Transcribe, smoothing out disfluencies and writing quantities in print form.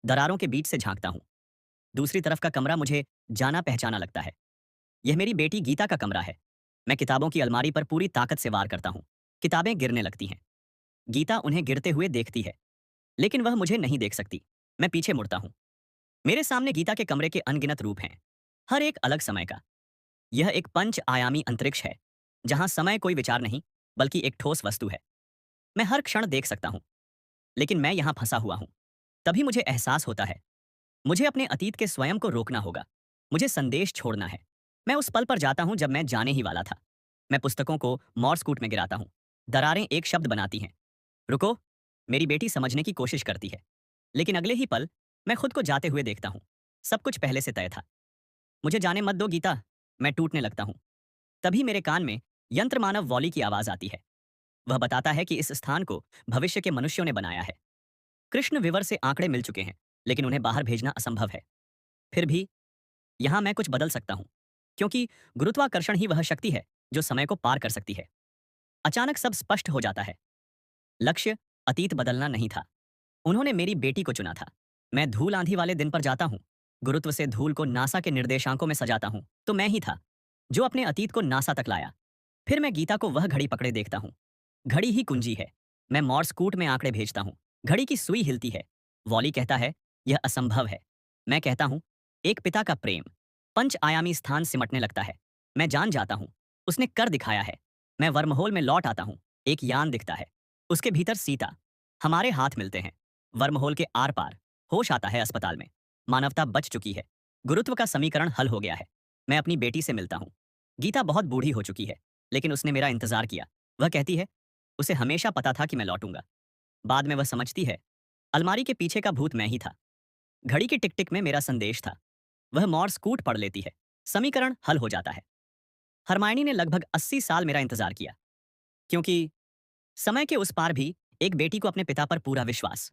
दरारों के बीच से झांकता हूँ। दूसरी तरफ का कमरा मुझे जाना पहचाना लगता है। यह मेरी बेटी गीता का कमरा है। मैं किताबों की अलमारी पर पूरी ताकत से वार करता हूँ। किताबें गिरने लगती हैं। गीता उन्हें गिरते हुए देखती है, लेकिन वह मुझे नहीं देख सकती। मैं पीछे मुड़ता हूँ। मेरे सामने गीता के कमरे के अनगिनत रूप हैं, हर एक अलग समय का। यह एक पंच आयामी अंतरिक्ष है, जहां समय कोई विचार नहीं, बल्कि एक ठोस वस्तु है। मैं हर क्षण देख सकता हूँ, लेकिन मैं यहाँ फंसा हुआ हूँ। तभी मुझे एहसास होता है, मुझे अपने अतीत के स्वयं को रोकना होगा। मुझे संदेश छोड़ना है। मैं उस पल पर जाता हूँ जब मैं जाने ही वाला था। मैं पुस्तकों को मॉर्स कूट में गिराता हूँ। दरारें एक शब्द बनाती हैं, रुको। मेरी बेटी समझने की कोशिश करती है, लेकिन अगले ही पल मैं खुद को जाते हुए देखता हूँ। सब कुछ पहले से तय था। मुझे जाने मत दो गीता। मैं टूटने लगता हूँ। तभी मेरे कान में यंत्र मानव वॉली की आवाज आती है। वह बताता है कि इस स्थान को भविष्य के मनुष्यों ने बनाया है। कृष्ण विवर से आंकड़े मिल चुके हैं, लेकिन उन्हें बाहर भेजना असंभव है। फिर भी यहां मैं कुछ बदल सकता हूं, क्योंकि गुरुत्वाकर्षण ही वह शक्ति है जो समय को पार कर सकती है। अचानक सब स्पष्ट हो जाता है। लक्ष्य अतीत बदलना नहीं था। उन्होंने मेरी बेटी को चुना था। मैं धूल आंधी वाले दिन पर जाता हूं, गुरुत्व से धूल को नासा के निर्देशांकों में सजाता हूं, तो मैं ही था जो अपने अतीत को नासा तक लाया। फिर मैं गीता को वह घड़ी पकड़े देखता हूं। घड़ी ही कुंजी है। मैं मॉर्स कूट में आंकड़े भेजता हूं। घड़ी की सुई हिलती है। वॉली कहता है, यह असंभव है। मैं कहता हूं, एक पिता का प्रेम। पंच आयामी स्थान सिमटने लगता है। मैं जान जाता हूं, उसने कर दिखाया है। मैं वर्महोल में लौट आता हूं। एक यान दिखता है, उसके भीतर सीता। हमारे हाथ मिलते हैं। वर्महोल के आर पार होश आता है अस्पताल में। मानवता बच चुकी है। गुरुत्व का समीकरण हल हो गया है। मैं अपनी बेटी से मिलता हूं। गीता बहुत बूढ़ी हो चुकी है, लेकिन उसने मेरा इंतजार किया। वह कहती है, उसे हमेशा पता था कि मैं लौटूंगा। बाद में वह समझती है, अलमारी के पीछे का भूत मैं ही था। घड़ी की टिक टिक में मेरा संदेश था। वह मॉर्स कूट पढ़ लेती है। समीकरण हल हो जाता है। हरमायनी ने लगभग 80 साल मेरा इंतजार किया, क्योंकि समय के उस पार भी एक बेटी को अपने पिता पर पूरा विश्वास।